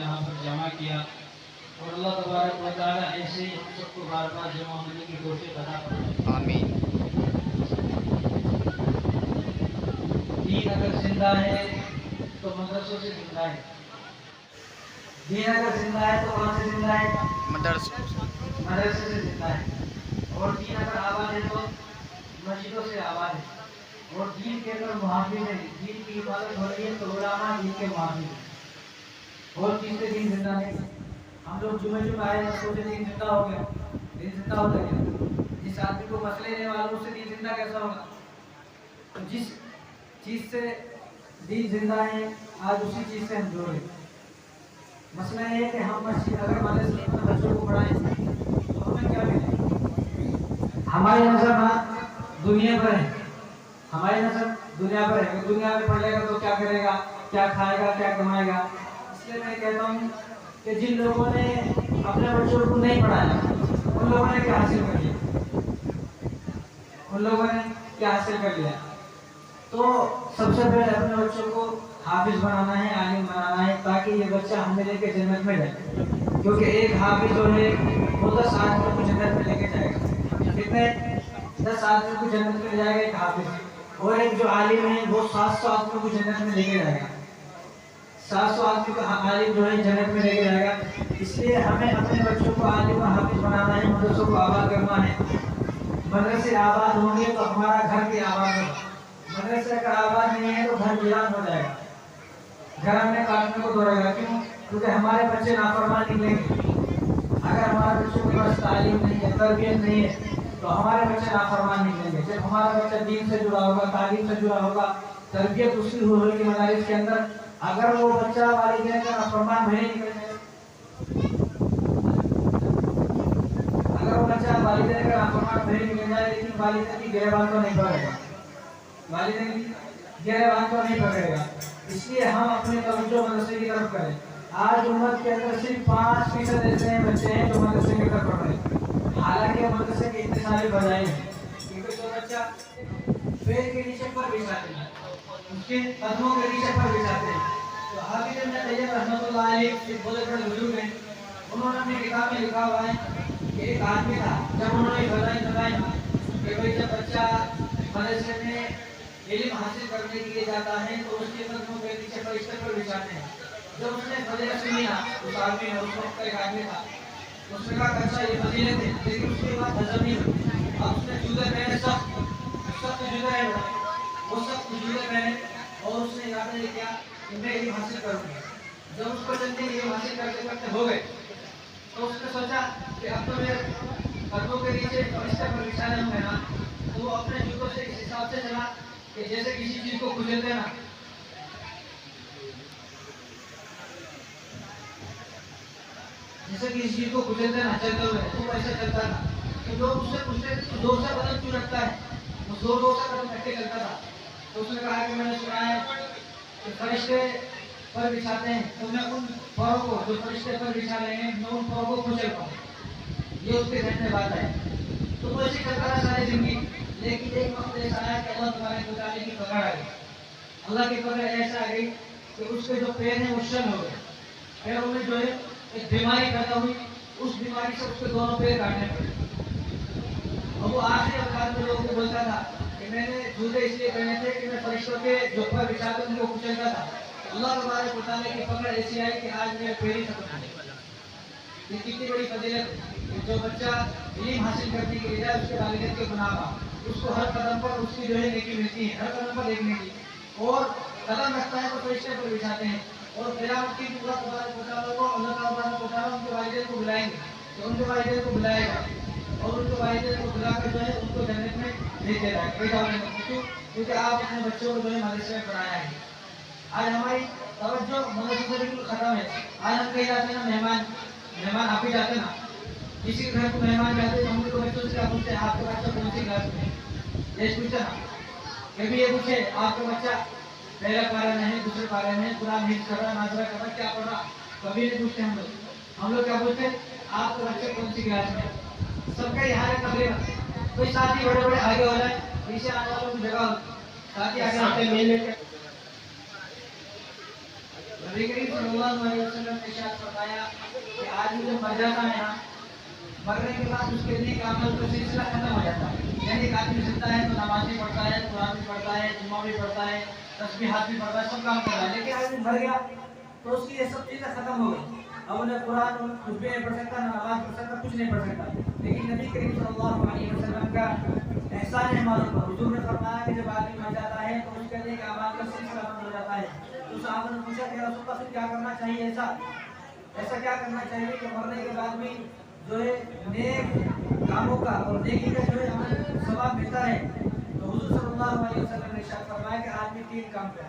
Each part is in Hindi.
यहाँ पर जमा किया और अल्लाह तबारक व तआला ऐसे ही हम सबको बार बार जमा होने की तौफीक अता फरमाए। आमीन। दीन अगर जिंदा है तो मदरसों से जिंदा है। दीन अगर जिंदा है तो कहाँ से जिंदा है? मदरसे से जिंदा है। और दीन अगर आबाद है तो मस्जिदों से आबाद है। और दीन के अंदर मुहाफिज है, दीन की इबादत हो रही है तो उलमा दीन के मुहाफिज है। और किससे दिन जिंदा है? हम लोग जुमे आए और सोचे दिन जिंदा हो गया। दिन जिंदा होता क्या? जिस आदमी को मसले नहीं मालूम उससे दिन जिंदा कैसा होगा? तो जिस चीज से दिन जिंदा है आज उसी चीज से हम जोड़े। मसला ये है कि हम मस्जिद अगर मदरसे में बच्चों को पढ़ाएं तो हमें क्या मिलेगा? हमारी नजर ना दुनिया पर है, हमारी नजर दुनिया पर है। दुनिया में पढ़ लेगा तो क्या करेगा, क्या खाएगा, क्या कमाएगा? मैं कहता हूँ कि जिन लोगों ने अपने बच्चों को नहीं पढ़ाया उन लोगों ने क्या हासिल कर लिया? तो सबसे पहले अपने बच्चों को हाफिज बनाना है, आलिम बनाना है, ताकि ये बच्चा हमें लेके जन्नत में जाए। क्योंकि एक हाफिज जो है वो 10 आदमियों को जन्नत में लेके जाएगा। कितने? 10 आदमियों को जन्नत में ले जाएगा एक हाफिज। और एक जो आलिम है वो 700 आदमियों को जन्नत में लेके जाएगा। 700 आदमी को आलिम जो है जन्नत में लेके जाएगा। इसलिए हमें अपने बच्चों को आलिम और हाफिज बनाना है, मदरसों को आबाद करना है। मदरसे आबाद होंगे तो हमारा घर भी आबाद होगा। मदरसे अगर आबाद नहीं है तो घर वीरान हो जाएगा, घर हमने काटने को दौड़ेगा। क्यों? क्योंकि हमारे बच्चे नाफरमान निकलेंगे। अगर हमारे बच्चों के पास तालीम नहीं है, तरबियत नहीं है तो हमारे बच्चे नाफरमान निकलेंगे। जब हमारा बच्चा दीन से जुड़ा होगा, तालीम से जुड़ा होगा, तरबियत उसकी होगी मदारिस के अंदर, अगर वो बच्चा वालिदैन का नाफरमान नहीं निकल जाए, अगर वो बच्चा वालिदैन का नाफरमान नहीं निकल जाए लेकिन वालिदैन की गिरबान तो नहीं पकड़ेगा, वालिदैन की गिरबान तो नहीं पकड़ेगा। इसलिए हम अपने तवज्जो मदरसे की तरफ करें। आज उम्मत के अंदर सिर्फ 5% ऐसे बच्चे हैं जो मदरसे की तरफ पढ़ रहे हैं। हालांकि मदरसे के इतने सारे बजाय हैं, क्योंकि जो बच्चा पेड़ के नीचे पर बिछाते हैं, उसके कदमों के नीचे पर बिछाते हैं। तो हाफिज इब्न तैयब रहमतुल्लाह अलैह एक बहुत बड़े बुजुर्ग हैं, उन्होंने अपनी किताब में लिखा हुआ है कि एक आदमी था, जब उन्होंने बताया कि भाई जब बच्चा मदरसे में इल्म हासिल करने के लिए जाता है तो उसके कदमों के नीचे पर इस पर बिछाते हैं। जब उसने फजीलत सुनी ना, उस आदमी ने, उस वक्त का एक आदमी था, उसने कहा अच्छा ये फजीलत है, लेकिन उसके बाद हजम नहीं हुई। अब उसने जूते पहने, सख्त जूते पहने, वो सख्त जूते पहने और उसने इरादा किया कि मैं इल्म हासिल करूंगा। जब उसको चलते इल्म हासिल करते करते हो गए तो उसने सोचा कि अब तो मेरे कदमों के नीचे फरिश्ते पर बिछाने होंगे ना, तो वो अपने जूतों से इस हिसाब से चला कि जैसे किसी चीज को कुचलते ना, जैसे किसी चीज को कुचलते ना चलते हुए, तो वैसे चलता था। तो लोग उससे पूछते थे तो जोर से कदम क्यों रखता है, वो जोर जोर से कदम रख के चलता था। तो उसने कहा कि मैंने सुना है कि फरिश्ते पर बिछाते हैं, तो मैं उन पैरों को जो फरिश्ते पर बिछा रहे हैं मैं उन पैरों को कुचल पाऊँ, ये उसके ध्यान में बात है। तो वो ऐसे चलता रहा सारी जिंदगी, लेकिन एक वक्त ऐसा आया कि अल्लाह तुम्हारे खुदाने की पकड़ आ गई। अल्लाह की पकड़ ऐसा आ गई कि उसके जो पैर हैं वो शल हो गए, पैरों में जो है एक बीमारी पैदा हुई, उस बीमारी से उसके दोनों पैर काटने पड़े। और वो आखिरी अवकाश में लोगों को बोलता था कि मैंने जूते इसलिए पहने थे कि मैं फरिश्तों के जो पर बिछाकर उनको कुचलता था। अल्लाह तुम्हारे खुदाने की पकड़ ऐसी आई कि आज मेरे पैर ही खत्म हो गए। ये कितनी बड़ी फजीलत है। जो बच्चा इल्म हासिल करने के लिए उसके वालिदैन के गुनाह माफ, उसको हर कदम पर उसकी जो है नेकी मिलती है, हर कदम पर देखने की, और कदम रखता है तो फरिश्ते पर बिछाते हैं। और क़यामत की पूरा तबारक व तआला को अल्लाह तबारक व तआला उनके वालिदैन को बुलाएंगे, तो उनके वालिदैन को बुलाएगा और उनके वालिदैन को बुलाकर जो है उनको जन्नत में भेज दे रहा है। क्यों? क्योंकि आप अपने बच्चों को जो है मदरसे में पढ़ाया है। आज हमारी तवज्जो मदरसे से बिल्कुल खत्म है। आज हम कहीं जाते हैं ना, मेहमान आप ही जाते ना, किसी के घर को मेहमान जाते तो हम उनको बच्चों से क्या पूछते हैं, आपके बच्चा कौन सी क्लास में, ये पूछते ना। कभी ये पूछे आपका बच्चा पहला पारा में है, दूसरे पारे में, कुरान हिफ्ज़ कर रहा, नाज़रा कर रहा, क्या पढ़ रहा, कभी नहीं पूछते हम लोग। हम लोग क्या पूछते हैं, आपके बच्चे कौन सी क्लास में। सबका यहाँ है तकरीबन, कोई साथी बड़े बड़े आगे हो जाए, पीछे आने वालों की जगह साथी आगे होते हैं, मेल लेकर। नबी करीम सल्लल्लाहु अलैहि वसल्लम ने इरशाद फरमाया कि आदमी जब मर जाता है ना, मरने के बाद उसके लिए अमल का सिलसिला खत्म हो जाता है। यानी एक आदमी जिंदा है तो नमाज भी पढ़ता है, कुरान भी पढ़ता है, जुम्मा भी पढ़ता है, तस्बीहात भी पढ़ता है, सब काम कर रहा है। लेकिन आदमी मर गया तो उसकी ये सब चीज़ें खत्म हो गई। अब उन्हें कुरान कुछ भी नहीं पढ़ सकता, ना नमाज पढ़ सकता, कुछ नहीं पढ़ सकता। लेकिन नबी करीम सल्लल्लाहु अलैहि वसल्लम का एहसान है हमारे ऊपर। हुजूर ने फरमाया कि जब आदमी मर जाता है तो उसके लिए अमाल का सिलसिला बंद हो जाता है। तो साहब ने पूछा कि रसूल फिर क्या करना चाहिए, ऐसा क्या करना चाहिए कि मरने के बाद भी जो है नेक कामों का और नेकी का जो है हमें सवाब मिलता है। तो हुजूर सल्लल्लाहु अलैहि वसल्लम ने इरशाद फरमाया कि आदमी 3 काम करे।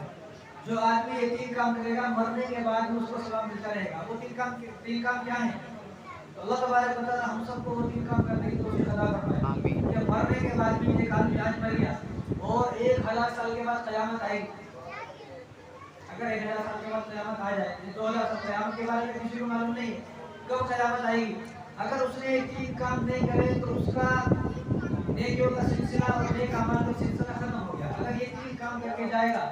जो आदमी ये 3 काम करेगा मरने के बाद भी उसको सवाब मिलता रहेगा। वो 3 काम क्या है? तो अल्लाह तबारक व तआला हम सबको वो 3 काम करने की तौफीक अता फरमाए। कि मरने के बाद भी एक आदमी आज मर गया और 1000 साल के बाद क़यामत आएगी। अगर 1000 साल के बाद क़यामत आ जाए, 2000 साल क़यामत के बारे में किसी को मालूम नहीं है कब क़यामत आएगी। अगर उसने 3 काम नहीं करे तो उसका नेकियों का सिलसिला और नेक अमाल का सिलसिला खत्म हो गया। अगर ये 3 काम करके जाएगा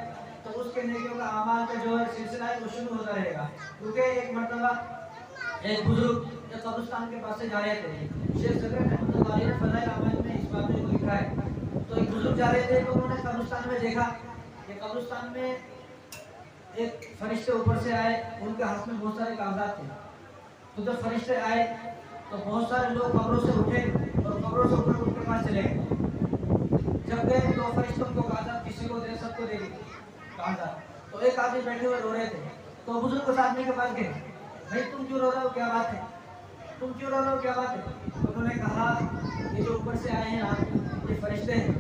तो उसके नेकियों का अमाल का जो है सिलसिला है वो शुरू होता रहेगा। क्योंकि एक मरतबा एक बुजुर्ग कब्रिस्तान के पास से जा रहे थे, शेख ज़करिया रहमतुल्लाह अलैहि ने फ़ज़ाइल अमाल में इस बात को लिखा है। तो एक बुजुर्ग जा रहे थे तो उन्होंने कब्रिस्तान में देखा कि कब्रिस्तान में एक फरिश्ते ऊपर से आए, उनके हाथ में बहुत सारे कागजात थे। तो जब फरिश्ते आए तो बहुत सारे लोग कब्रों से उठे और कब्रों से उठकर उनके पास चले गए। जब गए तो फरिश्तों को कागजात किसी को दे, सबको दे दी कागजात। तो एक आदमी बैठे हुए रो रहे थे, तो बुजुर्ग उस आदमी के पास गए, भाई तुम क्यों रो रहे हो, क्या बात है, तुम क्यों रो रहे हो, क्या बात है। उन्होंने कहा ये जो ऊपर से आए हैं ना ये फरिश्ते हैं,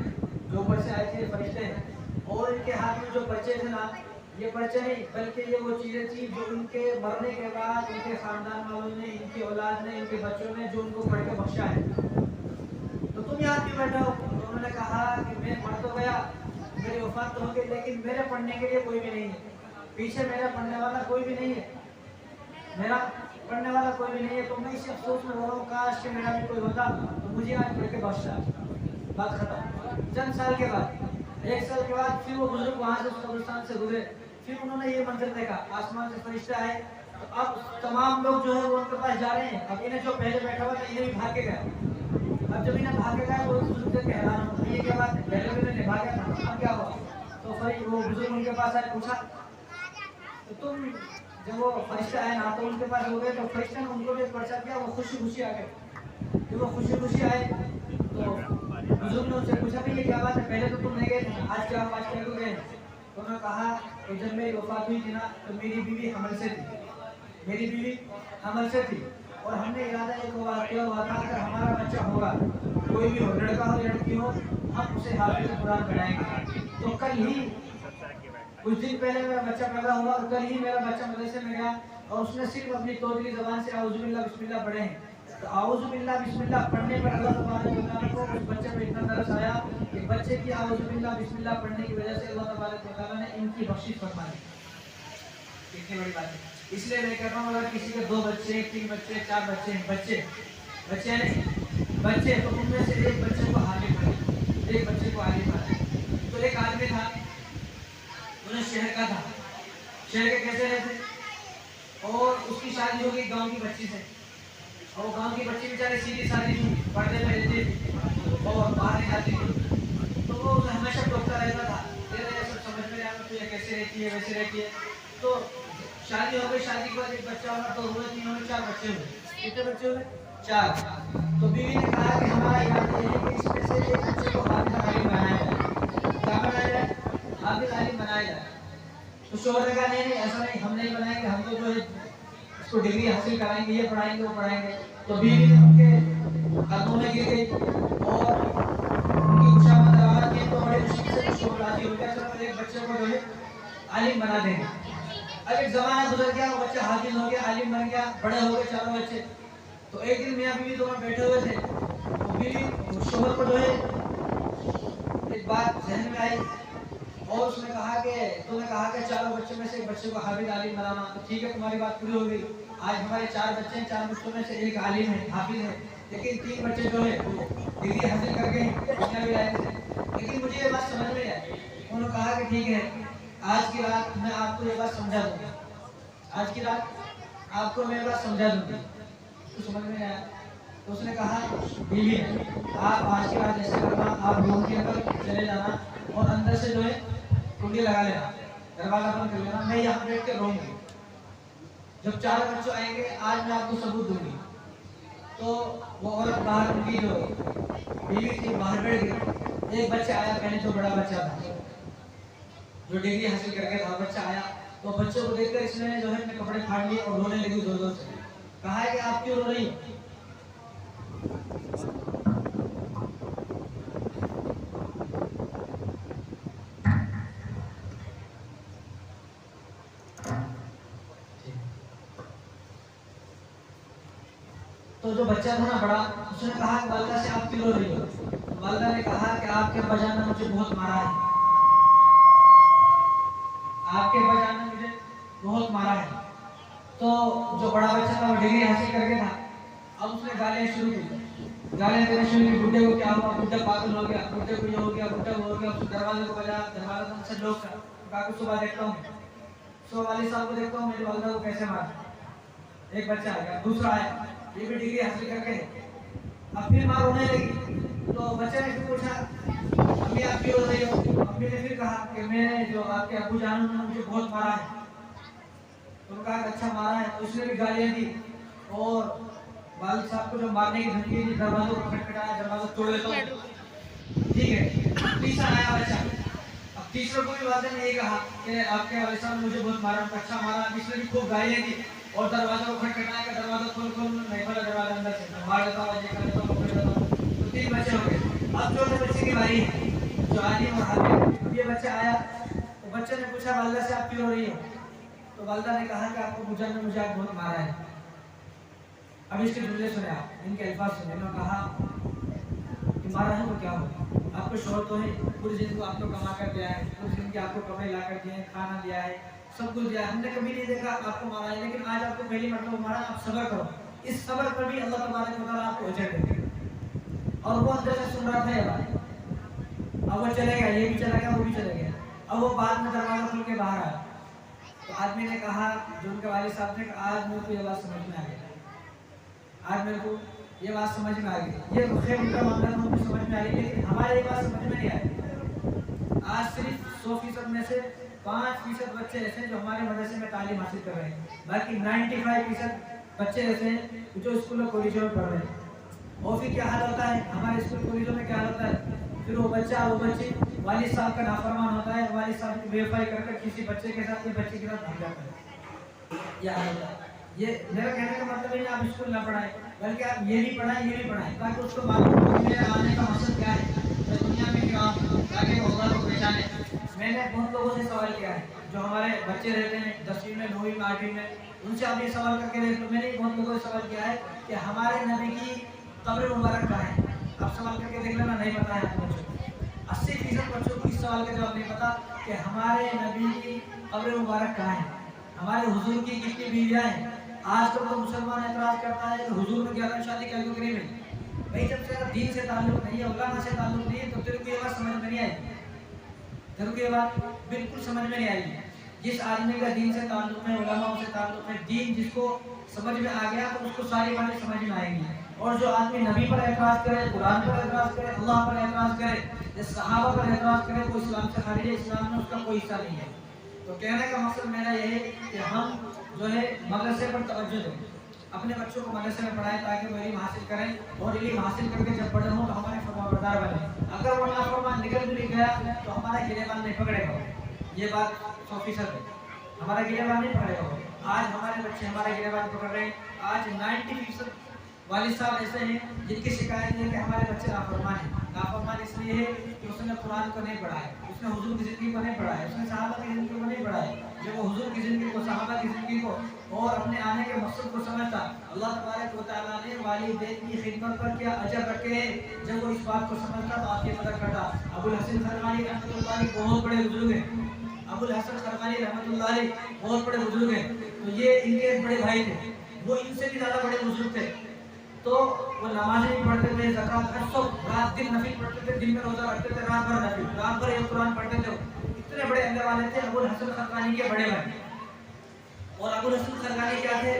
जो ऊपर से आए थे ये फरिश्ते हैं, और इनके हाथ में जो पर्चे थे ना ये पर्चे नहीं बल्कि ये वो चीज़ें थी जो इनके मरने के बाद इनके ख़ानदान वालों ने, इनकी औलाद ने, इनके बच्चों ने जो उनको पढ़ के बख्शा है। तो तुम यहाँ क्यों बैठे हो। तो उन्होंने कहा कि मैं मर तो गया, मेरी वफात तो हो गई, लेकिन मेरे पढ़ने के लिए कोई भी नहीं है, पीछे मेरा पढ़ने वाला कोई भी नहीं है, मेरा पढ़ने वाला कोई भी नहीं है। तो मैं इस अफसोस में रो रहा हूँ, काश कि मेरा भी कोई होता तो मुझे आज पढ़ के बख्शा। बात खत्म। चंद साल के बाद, 1 साल के बाद फिर वो बुजुर्ग वहाँ से उस कब्रिस्तान से गुजरे, फिर उन्होंने ये मंजर देखा, आसमान से फरिश्ते आए। तो अब तमाम लोग जो है वो उनके पास जा रहे हैं। अब इन्हें जो पहले बैठा हुआ था इन्हें भी भाग के गए। अब जब इन्हें भाग के गए वो बुजुर्ग से हैरान हो, ये क्या बात है, पहले भी इन्हें भागा था, अब क्या हुआ। तो फिर वो बुजुर्ग उनके पास आए, पूछा तो तुम जब वो फरिश्ते आए ना तो उनके पास हो गए, तो फरिश्ते ने उनको भी पर्चा दिया, वो खुशी खुशी आ गए। जब वो खुशी खुशी आए तो बुजुर्ग ने उनसे पूछा भाई ये क्या बात है, पहले तो तुम नहीं गए, आज क्या हुआ, आज क्यों गए। तो उन्होंने कहा कि जब मेरी वफात हुई थी ना तो मेरी बीवी हमल से थी, मेरी बीवी हमल से थी और हमने इरादा एक वाक़या हुआ था अगर हमारा बच्चा होगा, कोई भी हो, लड़का हो लड़की हो, हम उसे हाफिज़ कुरान बनाएंगे। तो कल ही कुछ दिन पहले मेरा बच्चा पैदा हुआ और कल ही मेरा बच्चा मदरसे में गया और उसने सिर्फ अपनी तोदरी ज़बान से आऊज़ु बिल्लाह बिस्मिल्लाह पढ़े हैं। तो आऊज़ु बिल्लाह बिस्मिल्लाह पढ़ने पर अल्लाह तबारक व तआला को उस बच्चे पे इतना तरस आया कि बच्चे की आऊज़ु बिल्लाह बिस्मिल्लाह पढ़ने की वजह से अल्लाह तबारक व तआला ने इनकी बख्शिश फरमाई। कितनी बड़ी बात है। इसलिए मैं कह रहा हूँ अगर किसी के 2 बच्चे, 3 बच्चे, 4 बच्चे हैं, बच्चे नहीं, बच्चे तो उनमें से एक बच्चे को आगे बढ़े, एक बच्चे को आगे बढ़े। तो एक आदमी था, उन्हें शहर का था, शहर के कैसे रहते और उसकी शादी हो गई गांव की बच्ची से और वो गांव की बच्ची बेचारी सीधी सादी थी, पर्दे में रहती थी और बाहर नहीं जाती थी। तो वो हमेशा टोकता रहता था, तेरा ये सब समझ में आता, तू ये कैसे रहती है वैसे रहती है। तो शादी हो गई, शादी के बाद एक बच्चा हुआ, तो हुए 3 हुए 4 बच्चे हुए। कितने बच्चे हुए? 4। तो बीवी ने कहा कि हमारा इरादा ये है कि इसमें से एक बच्चे को हाफिज़ आलिम बनाया जाए। क्या बनाया जाए? हाफिज़ आलिम बनाया जाए। तो शोहर ने कहा नहीं नहीं ऐसा नहीं, हम नहीं बनाएंगे, हम तो जो है इसको डिग्री हासिल कराएंगे, ये पढ़ाएंगे वो पढ़ाएंगे। तो बीवी ने उनके कदमों में गिर गई और उनकी खुशामद आवाज़ की तो बड़े मुश्किल से शोहर राजी हो गया, चलो एक बच्चे को जो है आलिम बना देंगे। अब एक ज़माना गुजर गया, वो बच्चा हाफिज़ हो गया, आलिम बन गया, बड़े हो गए चारों बच्चे। तो एक दिन मियाँ बीवी दोनों बैठे हुए थे, तो बीवी शोहर को जो है एक बात जहन में आई और उसने कहा कि तूने कहा कि 4 बच्चों में से एक बच्चे को हाफिज़ आलिम बनाना, तो ठीक है तुम्हारी बात पूरी हो गई। आज हमारे 4 बच्चे हैं, 4 बच्चों में से एक आलिम है, हाफिज़ है, लेकिन 3 बच्चे जो है डिग्री हासिल करके दुनियावी लाइन से। लेकिन मुझे ये बात समझ में आई। उन्होंने कहा कि ठीक है आज की रात मैं आपको ये बात समझा दूंगी, आज की रात आपको मैं बात समझा दूंगी। तो समझ में आया। तो उसने कहा बीवी आप आज की रात ऐसे करना, आप रूम के अंदर चले जाना और अंदर से जो है कुंडी लगा लेना, दरवाजा बंद कर लेना, मैं यहाँ बैठ के रहूंगी। जब 4 बच्चे आएंगे आज मैं आपको सबूत दूंगी। तो वो औरत बाहर, उनकी जो बीवी थी बाहर बैठ गई। एक बच्चा आया, पहले जो बड़ा बच्चा था जो डिग्री हासिल करके था, बच्चा आया तो बच्चे को देखकर इसने जो है अपने कपड़े फाड़ लिए और रोने लगी जोर जोर से। कहा है कि आप क्यों रो रही हो? तो जो बच्चा था ना बड़ा, उसने कहा कि वालिदा से आप क्यों रो रही हो? वालिदा ने कहा कि आपके अब्बाजान ने मुझे बहुत मारा है, आपके अब्बाजान ने मुझे बहुत मारा है। तो जो बड़ा बच्चा था वो डिग्री हासिल करके था, अब उसने गालियाँ शुरू की, गालियाँ देना शुरू की। बुड्ढे को क्या हुआ? बुड्ढा पागल हो गया, बुड्ढे को ये हो गया, बुड्ढा वो हो गया। उसने दरवाजे को बजाया, दरवाजा बंद से लोग कहा सुबह देखता हूँ, सो वाली साहब को देखता हूँ मेरी वालिदा को कैसे मारा। एक बच्चा आ गया, दूसरा आया, ये भी डिग्री हासिल करके अब फिर मार होने लगी। तो बच्चे ने फिर पूछा अम्मी आप क्यों रो रही हो? अम्मी ने फिर कहा कि मैंने जो आपके अबू जान ने मुझे बहुत मारा है। तो कहा अच्छा मारा है, तो उसने भी गालियाँ दी और वालिद साहब को जो मारने की धमकी दी, दरवाजों को खटखटाया, दरवाजा तोड़ देता हूँ। ठीक है, तीसरा आया बच्चा, अब तीसरे को भी वालिद ने यही कहा कि आपके वालिद साहब ने मुझे बहुत मारा, अच्छा मारा। इसने भी खूब गालियाँ दी और दरवाजा को खटखटाया कि दरवाजा खोल नहीं खोला, दरवाजा अंदर से मार देता हूँ, ये कर देता हूँ, कर देता हूँ। तो 3 बच्चे हो गए। अब जो बच्चे की बारी है, जो आलिम और हाफिज़, ये बच्चा आया तो बच्चे ने पूछा वालिदा से आप क्यों रो रही हो? तो वालिदा ने कहा कि आपको बुझा ने मुझे आज बहुत मारा है। अब इसके जुमले सुने, आप इनके अल्फाज सुने। उन्होंने कहा कि मारा है तो क्या हो, आपको शौहर तो है, पूरी जिंदगी आपको कमा कर दिया है, पूरी जिंदगी आपको कपड़े ला कर दिए हैं, खाना दिया है, सब कुछ दिया है, हमने कभी नहीं देखा आपको मारा है, लेकिन आज आपको पहली मरतबा मारा, आप सब्र करो। इस सब्र पर भी अल्लाह तबारक व तआला आपको अजर देंगे। और वो अंदर से सुन रहा था ये बात। अब वो चले गया, ये भी चला गया, वो भी चले गया। अब वो बाद में दरवाजा खुल के बाहर आया तो आदमी ने कहा, जो उनके वालिद साहब ने कहा, आज मेरे को ये बात समझ में आ गई, आज मेरे को ये बात समझ में आ गई। ये खैर उनका मामला था, उनको समझ में आ रही, लेकिन हमारे ये बात समझ में नहीं आई। आज सिर्फ 100% में से 5% बच्चे ऐसे हैं जो हमारे मदरसे में तालीम हासिल कर रहे हैं, बाकी 95% बच्चे ऐसे हैं जो स्कूल और कॉलेजों में पढ़ रहे हैं। और फिर क्या हाल होता है हमारे स्कूल कॉलेजों में, क्या होता है फिर वो बच्चा वो बच्ची वालिद साहब का नाफरमान होता है, वालिद साहब की बेवफाई करके किसी बच्चे के साथ, बच्चे के साथ भाग जाता है। यह हाल होता है। ये मेरा कहने का मतलब है आप स्कूल ना पढ़ाएं, बल्कि आप ये भी पढ़ाएं ताकि उसको मालूम हो कि मेरे आने का मकसद क्या है, मैं दुनिया में क्यों आऊँ, ताकि वो अल्लाह को पहचाने। मैंने बहुत लोगों से सवाल किया है, जो हमारे बच्चे रहते हैं 10वीं में 9वीं में 8वीं में, उनसे आप ये सवाल करके देख लो। मैंने बहुत लोगों से सवाल किया है कि हमारे नबी की कब्र मुबारक कहाँ है। आप सवाल करके देख लेना, नहीं पता है आपको बच्चों को। 80% बच्चों को इस सवाल का जवाब नहीं पता कि हमारे नबी की कब्र मुबारक कहाँ है, हमारे हुजूर की कितनी बीवियाँ हैं। आजकल तो मुसलमान एतराज करता है कि हुजूर में 11 शादी कर लो करीब है। भाई जब तेरा दीन से ताल्लुक नहीं है, उलमा से ताल्लुक नहीं है, तो तेरे को ये बात समझ में नहीं आएगी, तेरे को ये बात बिल्कुल समझ में नहीं आएगी। जिस आदमी का दीन से ताल्लुक है, उलमा से ताल्लुक है, दीन जिसको समझ में आ गया तो उसको सारी बातें समझ में आएंगी। और जो आदमी नबी पर एतराज करे, कुरान पर एतराज करे, अल्लाह पर एतराज करे, सहाबा पर एतराज करे, वो इस्लाम से खारिज है, इस्लाम में उसका कोई हिस्सा नहीं है। तो कहने का मकसद मेरा ये है कि हम जो है मदरसे पर तवज्जो दें, अपने बच्चों को मदरसे में पढ़ाएं ताकि वो इल्म हासिल करें, और इल्म हासिल करके जब बड़े हों तो हमारे फरमाबरदार बने। अगर वो नाफरमान निकल भी गया तो हमारा गिरेबान नहीं पकड़ेगा, ये बात 100% है, हमारा गिरेबान नहीं पकड़ेगा। आज हमारे बच्चे हमारा गिरेबान पकड़ रहे हैं। आज 90% वालिद साहब ऐसे हैं जिनकी शिकायत है कि हमारे बच्चे नाफरमान हैं। नाफरमान इसलिए है कि उसने कुरान को नहीं पढ़ा है, उसने हुजूर की ज़िंदगी को नहीं पढ़ा है, उसने सहाबा की ज़िंदगी को नहीं पढ़ा है। जब वो हुजूर की ज़िंदगी को, सहाबा की ज़िंदगी को और अपने आने के मकसद को समझता, अल्लाह तबारक व तआला ने वालिदैन की खिदमत पर क्या अजर रखे। जब वो इस बात को समझता तो आपकी मदद करता। अबुल हसन खरमानी रहमतुल्लाह अलैह बहुत बड़े बुजुर्ग हैं, अबुल हसन खरमानी रहमतुल्लाह अलैह बहुत बड़े बुजुर्ग हैं। तो ये इनके एक बड़े भाई थे, वो इनसे भी ज़्यादा बड़े बुजुर्ग थे। तो वो नमाज़ें भी पढ़ते थे, ज़कात हर सब रात दिन नफिल पढ़ते थे, दिन में रोज़ा रखते थे, रात भर नफिल, रात भर एक कुरान पढ़ते थे। इतने बड़े अल्लाह वाले थे अबुल हसन खरमानी के बड़े भाई। और अबुल हसन खरमानी क्या थे,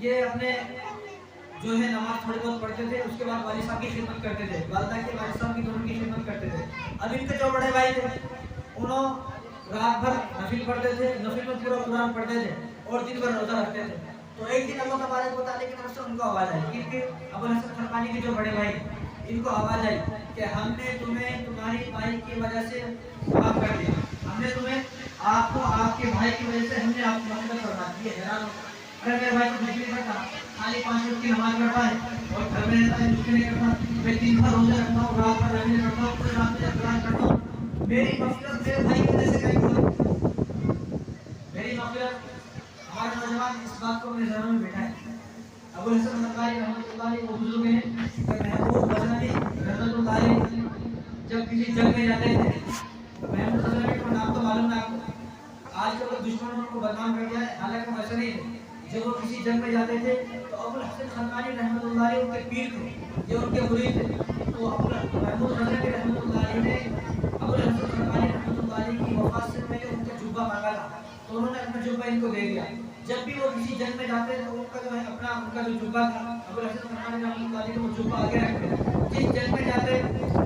ये अपने जो है नमाज थोड़ी बहुत पढ़ते थे, उसके बाद वालिद साहब की खिदमत करते थे, वालिदा की वालिद साहब की दोनों की खिदमत करते थे। अब इनके जो बड़े भाई थे उन्होंने रात भर नफिल पढ़ते थे, नफिल में पूरा कुरान पढ़ते थे और दिन भर रोज़ा रखते थे। तो एक दिन अल्लाह तबारक व तआला की तरफ से उनको आवाज़ आई, क्योंकि अबुल हसन खरमानी के जो बड़े भाई इनको आवाज़ आई कि हमने तुम्हें तुम्हारी भाई की वजह से माफ़ कर दिया, हमने तुम्हें आपको आपके भाई की वजह से हमने आपको मदद फरमा दी। हैरान हो, अरे मेरे भाई तो कुछ नहीं करता, खाली 5 वक्त की नमाज पढ़ता है और घर में रहता है, कुछ नहीं करता। मैं दिन भर रोज़ा रखता हूँ, रात भर नमाज़ पढ़ता हूँ, पूरी रात में कुरान पढ़ता हूँ। मेरी मग़फ़िरत मेरे भाई की वजह से कहीं हुई, मेरी मग़फ़िरत। हमारे नौजवान इस बात को अपने ज़हन में बिठाएं। अबुल हसन खरमानी रहमतुल्लाह अलैह वो बुजुर्ग हैं कि महमूद गज़नवी रहमतुल्लाह अलैह जब किसी जंग में जाते थे, महमूद गज़नवी का नाम तो मालूम है आपको, आजकल तो दुश्मनों को बदनाम कर दिया है, हालांकि वो ऐसा नहीं है। जब वो किसी जंग में जाते थे तो अबुल हसन खरमानी रहमतुल्लाह अलैह उनके पीर थे, ये उनके मुरीद थे। तो महमूद गज़नवी रहमतुल्लाह अलैह ने अबुल हसन खरमानी रहमतुल्लाह अलैह की वफ़ात से पहले उनका जुब्बा मांगा था, तो उन्होंने अपना जुब्बा इनको दे दिया। जब भी वो किसी जंग में जाते हैं तो उनका जो है अपना उनका जो जुब्बा था, अबुल हसन खरमानी रहमतुल्लाह अलैह वो जुब्बा आगे रखते हैं। जिस जंग में जाते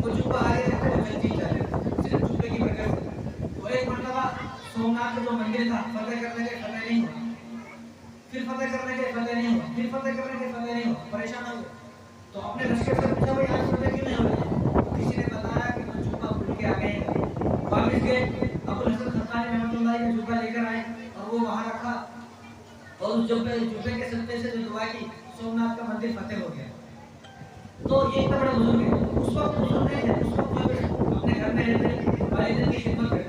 वो जुब्बा आगे रखते वो जंग जीत जाते, सिर्फ जुब्बे की बरकत से। तो एक मरतबा सोमनाथ का जो मंदिर था फतेह करने के फतेह नहीं हुआ, फिर फतेह करने के फतेह नहीं हुआ, फिर फतेह करने के फतेह नहीं हुआ, परेशान हो गए। तो अपने लश्कर से पूछा भाई आज फतेह क्यों नहीं हो रही है? तो किसी ने बताया कि वो जुब्बा भूल के आ गए हैं। वापस गए, अबुल हसन खरमानी रहमतुल्लाह अलैह का जुब्बा लेकर आए और वो वहाँ रखा, और उस जुब्बे के सत्ते से जो दुआ की, सोमनाथ का मंदिर फतेह हो गया। तो ये इतना बड़ा बुजुर्ग है, उस वक्त बुजुर्ग नहीं थे, उस वक्त जो अपने घर में रहते वालिदैन की खिदमत करते।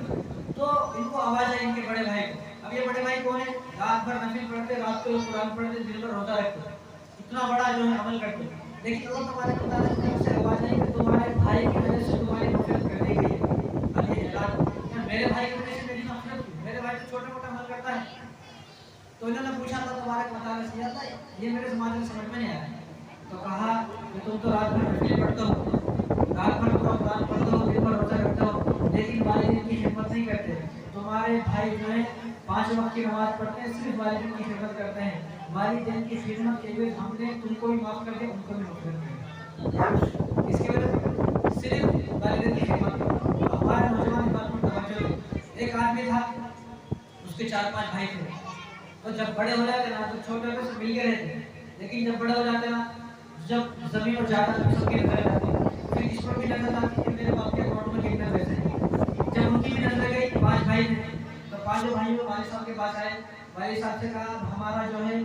तो इनको आवाज़ आई इनके बड़े भाई को। अब ये बड़े भाई कौन है? रात भर नफिल पढ़ते, रात को कुरान पढ़ते, दिन भर रोज़ा रखते, इतना बड़ा जो है अमल करते। लेकिन अल्लाह तबारक व तआला की तरफ से आवाज़ आई कि तुम्हारे भाई की वजह से तुम्हारी मग़फ़िरत कर दी गई है। अब ये हैरान, मेरे भाई की वजह से मेरी मग़फ़िरत हुई, मेरे भाई तो छोटा-मोटा अमल करता है। तो इन्होंने पूछा था तबारक व तआला से, आता है ये मेरे समाज में समझ में नहीं आया। तो कहा कि तुम तो रात भर नफिल पढ़ते हो, रात भर पूरा कुरान पढ़ते हो, दिन भर रोज़ा रखते हो, लेकिन वालिदैन की खिदमत नहीं करते। तुम्हारे भाई जो है 5 वक्त की नमाज पढ़ते हैं, सिर्फ वालिदैन की खिदमत करते हैं। वालिदैन की खिदमत के लिए हमने तुमको भी माफ़ कर दिया, उनको भी माफ़ कर दिया। इसके वजह सिर्फ वालिदैन की खिदमत। हमारे नौजवान इस बात पर तवज्जो दें। एक आदमी था, उसके 4-5 भाई थे, तो जब बड़े हो जाते ना तो छोटे होते से मिल के रहते, लेकिन जब बड़े हो जाते ना, जब ज़मीन और जायदाद सबकी नजर आती, फिर इस पर भी नजर आती कि मेरे बाप के अकाउंट में कितने पैसे हैं। जब उनकी भी नजर गई, 5 भाई थे, तो 5 भाइयों वालिद साहब के पास आए, वालिद साहब से कहा हमारा जो है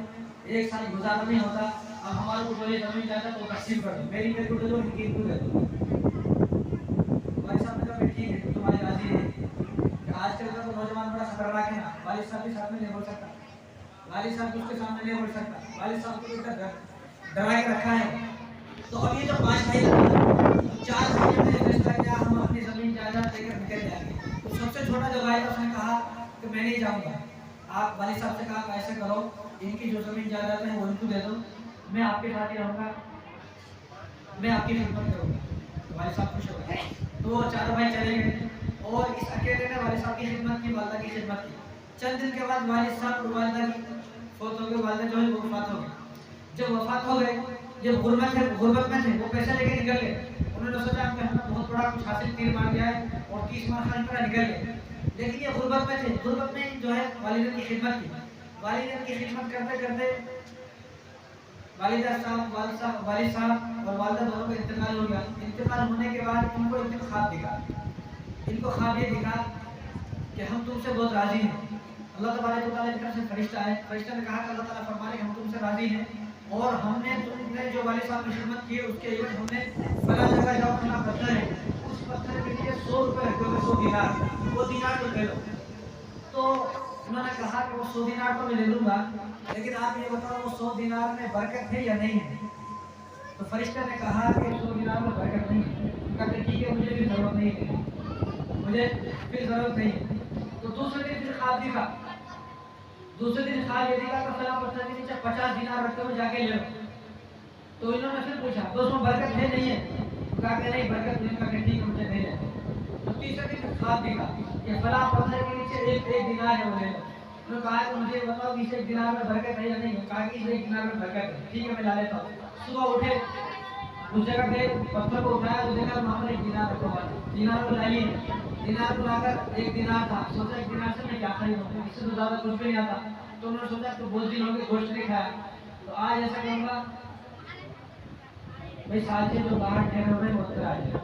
एक साल गुजारा नहीं होता, अब हमारे को जो है जमीन जाता तो तकसीम कर दो, मेरी मेरे को दे दो, इनकी इनको दे दो। भाई साहब ने कहा ठीक है, तुम्हारी राजी है। आजकल का तो नौजवान बड़ा खतरनाक है ना, वालिद साहब के सामने नहीं बोल सकता, वालिद साहब उसके सामने नहीं बोल सकता, वालिद साहब को इतना डरा के रखा है। तो अब ये जो 5 भाई लगे, 4 भाइयों ने फैसला किया हम अपनी जमीन जायदाद लेकर निकल जाएंगे। तो सबसे छोटा जो भाई था उसने कहा कि मैं नहीं जाऊंगा। आप वालिद साहब से कहा ऐसे करो, इनकी जो जमीन जायदाद है वो इनको दे दो, मैं आपके साथ ही रहूंगा, मैं आपकी खिदमत करूंगा। तो वालिद साहब खुश हो गए। तो वो 4 भाई चले गए और इस अकेले ने वालिद साहब की खिदमत की, वालिदा की खिदमत की। चंद दिन के बाद वालिद साहब और वालिदा की फौत हो गई, वालिदा जो है वो वफात हो गई। जब वफात हो गए, जब गुर्बत में थे वो पैसे लेके निकल गए। उन्होंने सोचा कि हमने बहुत बड़ा कुछ हासिल तीर मार दिया है और 30 माह खान पर निकल गए। लेकिन ये गुर्बत में थे, गुर्बत में जो है वालिदा की खिदमत की, वालिदा की खिदमत करते करते वालिद साहब और वालिदा दोनों का इंतकाल हो गया। इंतकाल होने के बाद इनको एक दिन ख्वाब दिखा, इनको ख्वाब ये दिखा कि हम तुमसे बहुत राजी हैं। अल्लाह तबारक व तआला की तरफ से फरिश्ता है, फरिश्ता ने कहा कि अल्लाह ताला फरमा रहे हम तुमसे राजी हैं और हमने तुमने जो वालिद साहब की खिदमत की उसके एवज हमने फला जगह जाओ फला पत्थर है, उस पत्थर के लिए 100 रुपए रखोगे, 100 दिनार, वो दिनार तो ले लो। तो उन्होंने कहा कि वो 100 दिनार तो मैं ले लूंगा, लेकिन आप ये बताओ वो 100 दिनार में बरकत है या नहीं है। तो फरिश्ता ने कहा कि 100 दिनार में बरकत नहीं है। कहते ठीक है, मुझे फिर जरूरत नहीं है, मुझे फिर जरूरत नहीं है। तो दूसरे दिन फिर ख्वाब दिखा, दूसरे दिन ख्वाब ये दिखा कि फला पत्थर के नीचे 50 दिनार रखते हुए जाके ले लो। तो इन्होंने फिर पूछा तो उसमें बरकत है नहीं है, कहा कि नहीं बरकत नहीं, कहा ठीक है मुझे नहीं लेना। तो तीसरे दिन ख्वाब दिखा कि फला पत्थर के नीचे एक दिनार है वो ले लो। उन्होंने कहा कि मुझे बताओ इस 1 दिनार में बरकत है या नहीं है, कहा कि इस 1 दिनार में बरकत है, ठीक है मैं ला लेता हूँ। सुबह उठे, उस जगह पे पत्थर को उठाया तो देखा वहाँ पर 1 दिनार रखा हुआ है। दिनार को ला लिए, दिनार को लाकर 1 दिनार था, सोचा 1 दिनार से मैं क्या खरीदूंगा, इससे तो ज्यादा कुछ भी नहीं आता। तो उन्होंने सोचा तो बहुत दिन हो गए गोश्त नहीं खाया, तो आज ऐसा करूंगा भाई साथी जो बाहर ठहरे हुए वो अंदर आ जाए,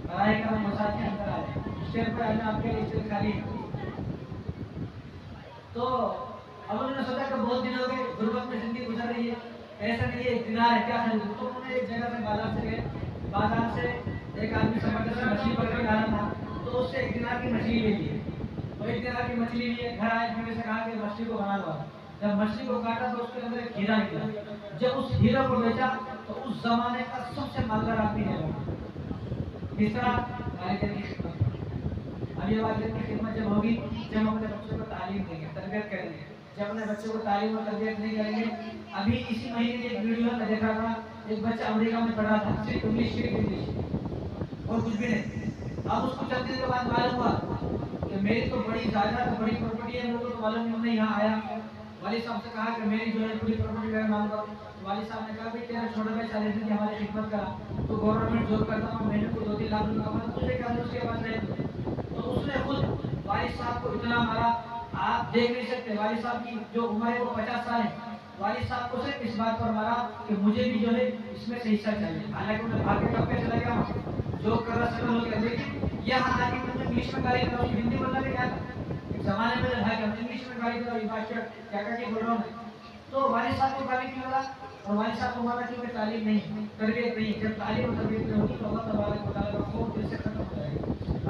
पढ़ाई का मसाज के अंदर आ जाए, स्टेज पर आना आपके लिए स्टेज खाली है। तो अब उन्होंने सोचा कि बहुत दिन हो गए गुर्बत में जिंदगी गुजर रही है, ऐसा नहीं है 1 दिनार है क्या खरीदूं। तो उन्होंने एक जगह से बाजार से गए, बाजार से एक आदमी जबरदस्त मछली पकड़ के आ रहा था, तो उससे 1 दिनार की मछली ले ली। तो 1 दिनार की मछली लिए, घर आए, फिर से कहा कि मछली को बना लो। जब मछली को काटा तो उसके अंदर एक हीरा निकला। जब उस हीरा को बेचा तो उस जमाने का सबसे मालदार आदमी है किस तरह वालिदैन की खिदमत। अब ये वालिदैन की खिदमत जब होगी जब हम अपने बच्चों को तालीम देंगे, तरबियत करेंगे। जब अपने बच्चों को तालीम और तरबियत नहीं करेंगे, अभी इसी महीने एक वीडियो में देखा था, एक बच्चा अमेरिका में पढ़ा था, सिर्फ इंग्लिश और कुछ भी नहीं। अब उसको चलने के बाद मालूम हुआ कि मेरी तो बड़ी जायदाद बड़ी प्रॉपर्टी है, लोगों को मालूम नहीं, यहाँ आया वालिद साहब से कहा कि मेरी जो है पूरी प्रॉपर्टी का मांग करो। वालिद साहब ने कहा भाई तेरा छोटा भाई साले दिन हमारी खिदमत करा, तो गवर्नमेंट जॉब करता हूँ, महीने को 2-3 लाख रुपये कमाता, तुझे क्या उसके पास रहे। तो उसने खुद वालिद साहब को इतना मारा आप देख नहीं सकते। वालिद साहब की जो उम्र है वो 50 साल है। वालिद साहब को सिर्फ इस बात पर मारा कि मुझे भी जो है इसमें से हिस्सा चाहिए। हालांकि उन्हें भाग के कब पे चला गया, जो कर रहा सेटल हो गया, लेकिन यह हालांकि उन्होंने इंग्लिश में गाली करा, हिंदी बोलना भी क्या था जमाने में भाई हम इंग्लिश में गाली करो, भाषा क्या क्या बोल रहा हूँ। तो वालिद साहब को गाली क्यों लगा और वालिद साहब को मारा क्योंकि तालीम नहीं, तरबियत नहीं। जब तालीम और तरबियत नहीं होगी तो अल्लाह तबारक व तआला का खौफ दिल से खत्म हो जाएगा।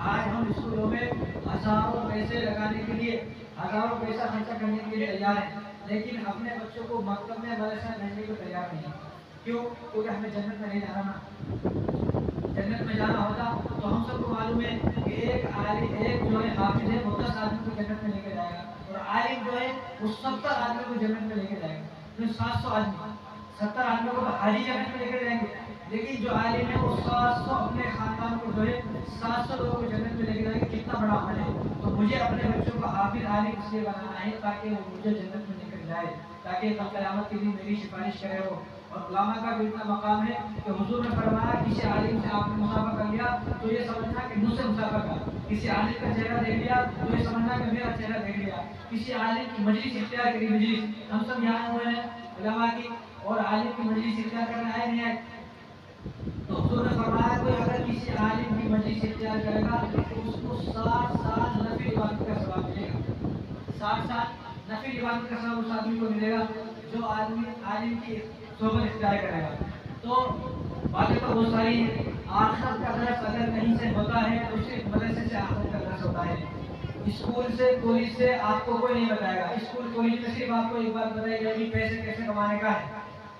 आज हम स्कूलों में हजारों पैसे लगाने के लिए, हजारों पैसा खर्चा करने के लिए तैयार हैं, लेकिन अपने बच्चों को मकतब में मदरसा भेजने को तैयार नहीं। क्यों? क्योंकि हमें जन्नत में नहीं जाना ना, जन्नत में जाना होता तो हम सबको मालूम है कि एक जो है हाफिज है वो 10 आदमी को जन्नत में लेके जाएगा, और आलिम जो है वो 70 आदमी को जन्नत में लेके जाएगा। तो 700 आदमी 70 आदमियों को तो हाजी जन्नत में लेके जाएंगे, लेकिन जो आलिम है वो 700 अपने खानदान को जो है 700 लोगों को जन्नत में लेके जाएंगे। कितना बड़ा अमल है। तो मुझे अपने बच्चों को हाफिज आलिम इसलिए बनाना है ताकि वो मुझे जन्नत में लेकर जाए, ताकि कल क़यामत के दिन मेरी सिफारिश करे हो। और उलामा का भी इतना मकाम है कि हुजूर ने फरमाया किसी आलिम से आपने मुसाफा कर लिया तो ये समझना कि मुझसे मुसाफा कर, किसी आलिम का चेहरा देख लिया तो ये समझना कि मेरा चेहरा देख लिया, किसी आलिम की मजलिस इख्तियार करी, मजलिस हम सब यहाँ हुए हैं उलामा की, और आलिम की मजलिस इख्तियार करने आए नहीं आए। तो हुजूर ने फरमाया कोई अगर किसी आलिम की मजलिस इख्तियार करेगा तो उसको 60 साल नफिल इबादत का सवाब मिलेगा, 60 साल नफिल इबादत का सवाब उस आदमी को मिलेगा। जो आदमी की सोबत इख्तियार करेगा। तो बातें तो बहुत सारी हैं। आखिरत का दर्स अगर कहीं से होता है तो सिर्फ मदरसे से आखिरत का दर्स होता है। स्कूल से कॉलेज से आपको कोई नहीं बताएगा। स्कूल कॉलेज में सिर्फ आपको एक बात बताई जाएगी, पैसे कैसे कमाने का है,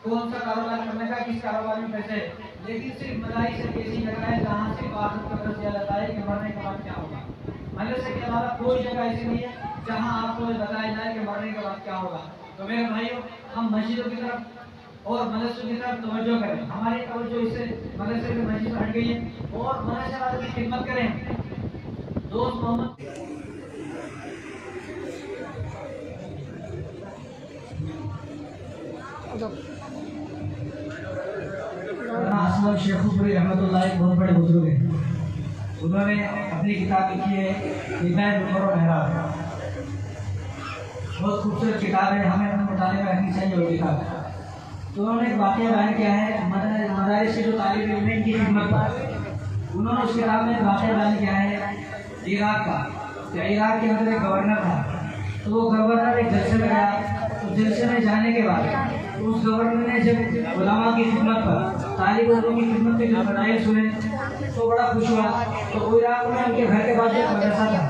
कौन सा कारोबार करने का, किस कारोबार में पैसे है। लेकिन सिर्फ मदारी से कैसी जगह है जहाँ सिर्फ आखिरत का दर्स दिया जाता है कि मरने के बाद क्या होगा। मदरसे के अलावा कोई जगह ऐसी नहीं है जहाँ आपको बताया जाए कि मरने के बाद क्या होगा। तो मेरे भाइयों, हम मस्जिदों की तरफ और मदरसों की तरफ तवज्जो करें। हमारी तवज्जो इससे मदरसे से मस्जिद हट गई है और मदरसे वालों की खिदमत करें। दोस्त मोहम्मद शेखुपुरी रहमतुल्लाह बहुत बड़े बुजुर्ग हैं। उन्होंने अपनी किताब लिखी है हिदायत उमर और मेहराब। बहुत खूबसूरत किताब है, हमें अपने मुताले में रखनी चाहिए वो किताब। तो उन्होंने एक वाक़या बयान किया है मदारिस के जो तालिब इल्म हैं की खिदमत पर। उन्होंने उस किताब में वाक़या बयान किया है इराक का। तो इराक के अंदर एक गवर्नर था, तो वो गवर्नर एक जलसे में गया। तो जलसे में जाने के बाद उस गवर्नर ने जब उलमा की खिदमत पर, तालिब इल्म की खिदमत के फज़ाइल सुने तो बड़ा खुश हुआ। तो इराक में उनके घर के पास एक मदरसा था,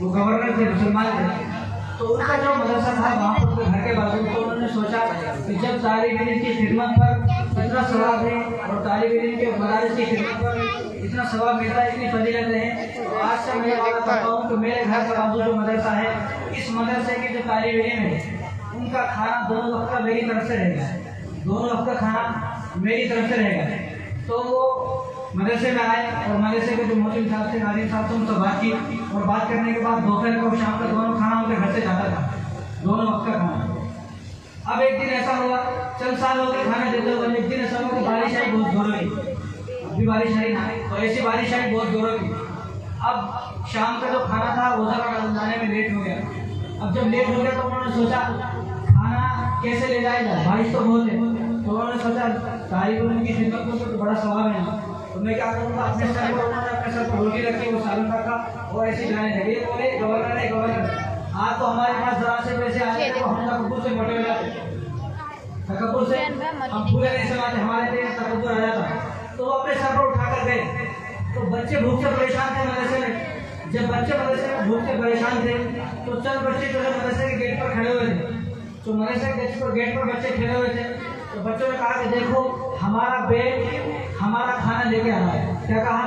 वो गवर्नर थे, मुसलमान थे। तो उनका जो मदरसा था वहाँ पर उनके घर के बाजू, तो उन्होंने सोचा कि जब तालिब इल्म की खिदमत पर इतना सवाब है और तालिब इल्म के मदारिस की खिदमत पर इतना सवाब मिलता है, इतनी फजीलत है, तो आज से मैं वादा करता हूँ कि मेरे घर के बाजू जो मदरसा है, इस मदरसे के जो तालिब इल्म है उनका खाना दोनों वक्त का मेरी तरफ से रहेगा, दोनों वक्त का खाना मेरी तरफ से रहेगा। तो वो मदरसे में आए और मदरसे के जो मोहसिन साहब थे, नाज़िम साहब से उनसे बात की और बात करने के बाद दोपहर को शाम का दोनों खाना उनके घर से जाता था, दोनों वक्त का खाना। अब एक दिन ऐसा हुआ, चंद साल हो गए खाना देते हुए, एक दिन ऐसा हुआ कि बारिश आई बहुत जोरों की। अभी बारिश आई ना, तो ऐसी बारिश आई बहुत जोरों की। अब शाम का जो खाना था वो ज़रा लाने में लेट हो गया। अब जब लेट हो गया तो उन्होंने सोचा खाना कैसे ले जाया जाए, बारिश तो बहुत है। तो उन्होंने सोचा तालिब इल्म की खिदमत में तो बड़ा सवाब है ना, तो मैं क्या करूँगा, अपने सर पर रोटी रखी, वो सालन रखा और ऐसे जाने लगे। बोले गवर्नर आज तो हमारे पास जरा से पैसे आए तो हम तकब्बुर से मोटे हो जाते, तकब्बुर से हम पूरे नहीं समाते, हमारे लिए तकब्बुर आ जाता। तो वो अपने सर पर उठा कर गए। तो बच्चे भूख से परेशान थे मदरसे में। जब बच्चे मदरसे में भूख से परेशान थे तो चंद बच्चे जो है मदरसे के गेट पर खड़े हुए थे। तो मदरसे के गेट पर बच्चे खड़े हुए थे, तो बच्चों ने कहा कि देखो हमारा बैग हमारा खाना लेके आ रहा है। क्या कहा?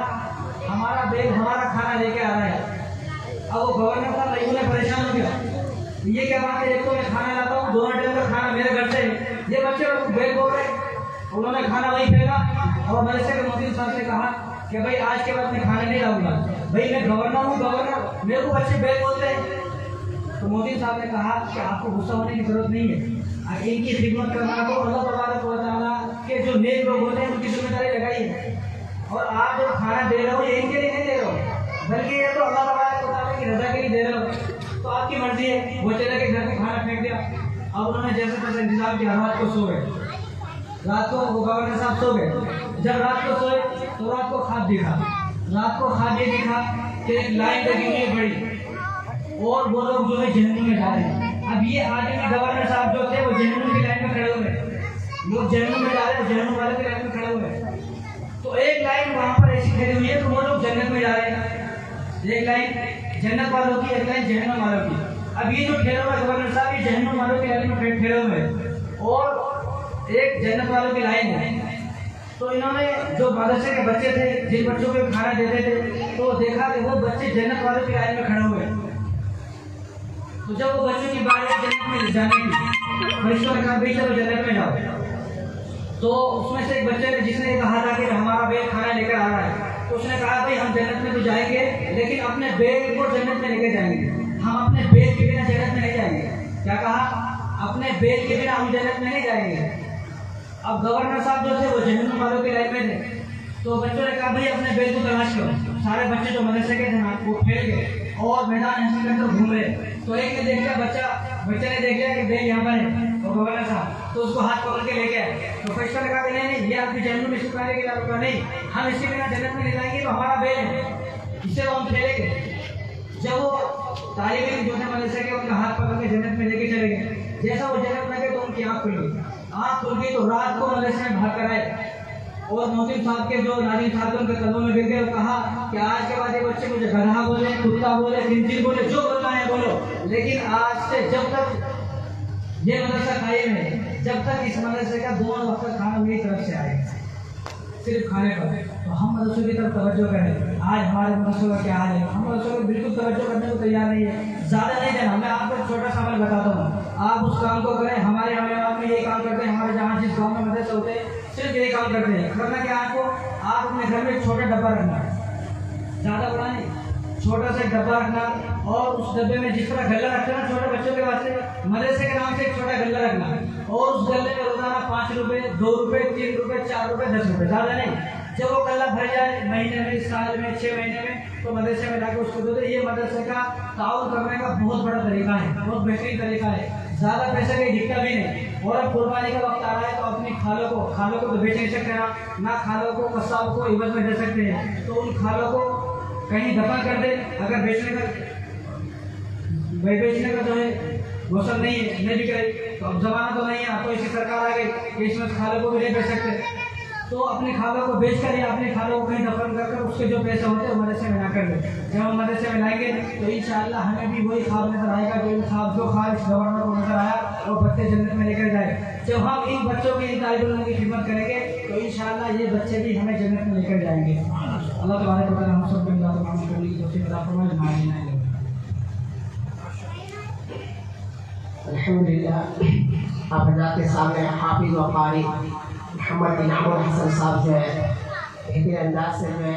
हमारा बैग हमारा खाना लेके आ रहा है। अब वो गवर्नर था, उन्हें परेशान हो गया, ये क्या बात है, एक तो मैं खाना लाता हूँ, दोनों टाइम का खाना मेरे घर से, ये बच्चे बैग बोल रहे। उन्होंने खाना वही फेंका और मदरसे के मोहसिन साहब से कहा कि भाई आज के बाद मैं खाना नहीं लाऊंगा, भाई मैं गवर्नर हूँ, गवर्नर मेरे को बच्चे बैग बोलते हैं। तो मोहसिन साहब ने कहा कि आपको गुस्सा होने की जरूरत नहीं है, इनकी खिदमत करना तो अल्लाह तबारक व तआला के जो नेक लोग होते हैं उनकी जिम्मेदारी लगाई है। और आप जो खाना दे रहे हो ये इनके लिए नहीं दे रहे हो, बल्कि ये तो अल्लाह तबारक व तआला की रजा के लिए दे रहे हो। तो आपकी मर्जी है। वो चले के घर में खाना फेंक दिया। अब उन्होंने जैसे तैसे इंतजाम किया, रात को सो गए। रात को वो गवर्नर साहब सो गए। जब रात को सोए तो रात को ख्वाब दिखा। रात को ख्वाब ये दिखा कि एक लाइन लगी हुई है बड़ी और वो लोग जो है जहन्नुम में जा रहे हैं। अब ये आदमी गवर्नर साहब जो थे वो जहन्नुम की लाइन में खड़े हुए, लोग जहन्नुम में जा रहे हैं, जहन्नुम वाले की लाइन में खड़े हुए। तो एक लाइन वहाँ पर ऐसी खड़ी हुई है तो वो लोग जन्नत में जा रहे हैं। एक लाइन जन्नत वालों की, एक लाइन जहन्नुम वालों की। अब ये जो ठहरे हुए गवर्नर साहब ये जहन्नुम वालों की लाइन में ठहरे हुए हैं और एक जन्नत वालों की लाइन है। तो इन्होंने जो मदरसे के बच्चे थे जिन बच्चों को खाना देते थे तो देखा कि वो बच्चे जन्नत वालों की लाइन में खड़े हुए। तो जब वो बच्चों की बारी जन्नत में जाने की, फरिश्तों ने कहा भाई चलो जन्नत में जाओ। तो उसमें से एक बच्चे ने जिसने कहा था कि हमारा बैग खाना लेकर आ रहा है, तो उसने कहा भाई हम जन्नत में तो जाएंगे लेकिन अपने बैग को जन्नत में लेकर जाएंगे, हम अपने बैग के बिना जन्नत में नहीं जाएंगे। क्या कहा? अपने बैग के बिना हम जन्नत में नहीं जाएंगे। अब गवर्नर साहब जो थे वो जहन्नुम वालों के लाइन में थे। तो बच्चों ने कहा भाई अपने बैग को तलाश करो। सारे बच्चे जो मदरसे के थे ना वो फैल गए और मैदान हंसी के अंदर घूम रहे। तो एक ने देख लिया, बच्चे ने देख लिया कि बैग यहाँ पर है और गवर्नर साहब, तो उसको हाथ पकड़ के लेके आए। तो फरिश्तों ने कहा कि नहीं ये आपकी जहन्नुम में शुक्राने के लिए नहीं, हम इसके बिना जन्नत में ले जाएंगे तो हमारा बैग है, इससे वो हम खेलेंगे। जब वो तालिब इल्म जो थे मदरसे के उनका हाथ पकड़ के जन्नत में लेके चले गए जैसा वो जन्नत में गए तो उनकी आँख खुल गई। आँख खुल गई तो रात को मदरसे में भाग कर आए और मोहसिन साहब के जो नाजिम साहब उनके कदमों में गिर गए और कहा कि आज के बाद ये बच्चे मुझे गधा बोले, कुत्ता बोले, खिंजीर बोले, जो बोलना है बोलो, लेकिन आज से जब तक ये मदरसा कायम है, जब तक इस मदरसे का 2 वक्त का खाना मेरी तरफ से आएगा, सिर्फ खाने पर। तो हम मदरसों की तरफ तवज्जो करें। आज हमारे मदरसों का क्या हाल है? हम मदरसों को बिल्कुल तवज्जो करने को तैयार नहीं है, ज़्यादा नहीं देना। मैं आपको छोटा सा अमल बताता हूँ, आप उस काम को करें। हमारे यहाँ में ये काम करते हैं, हमारे जहाँ जिस गाँव में मदरसे होते हैं सिर्फ ये काम करते हैं। करना क्या आपको, आप अपने घर में एक छोटा डब्बा रखना, ज़्यादा बड़ा नहीं, छोटा सा एक डब्बा रखना और उस डब्बे में जिस तरह गल्ला रखते हैं ना छोटे बच्चों के वास्ते, मदरसे के नाम से एक छोटा गल्ला रखना और उस गल्ले में रोजाना 5 रुपए, 2 रुपए, 3 रुपए, 4 रुपए, 10 रुपए, ज़्यादा नहीं। जब वो गल्ला भर जाए महीने में, साल में, 6 महीने में, तो मदरसे में जाकर उसको दे दे। ये मदरसे का ताउन करने का बहुत बड़ा तरीका है, बहुत बेहतरीन तरीका है, ज़्यादा पैसे का दिक्कत भी नहीं। और अब कुर्बानी का वक्त आ रहा है तो अपनी खालों को तो बेच नहीं सकते ना खालों को कसाब को इवज में दे सकते हैं, तो उन खालों को कहीं दफा कर दे। अगर बेचने का जो है मौसम नहीं है, नहीं बिक रही, तो अब जमाना तो नहीं है, तो ऐसी सरकार आ गई कि इसमें खालों को भी नहीं बेच सकते, तो अपने खालों को बेच कर या अपने खालों को कहीं दफन कर उसके जो पैसे होते हैं मदरसे में ना कर दे। जब हम मदरसे में लाएंगे तो इंशाअल्लाह हमें भी वही ख्वाब नजर आएगा जो ख्वाब इस गवर्नर को नजर आया और बच्चे जन्नत में लेकर जाए। जब हम इन बच्चों की, इन तालिब इल्म की खिदमत करेंगे तो इंशाअल्लाह ये बच्चे भी हमें जन्नत में लेकर जाएंगे। अल्लाह तबारक व तआला हम सब को तमाम करने की तौफीक अता फरमाए। अल्हम्दुलिल्लाह, आप हज़रात के सामने हाफिज़ व क़ारी मोहम्मद बिन अमर हसन साहब जो है बेहतरीन अंदाज से जो है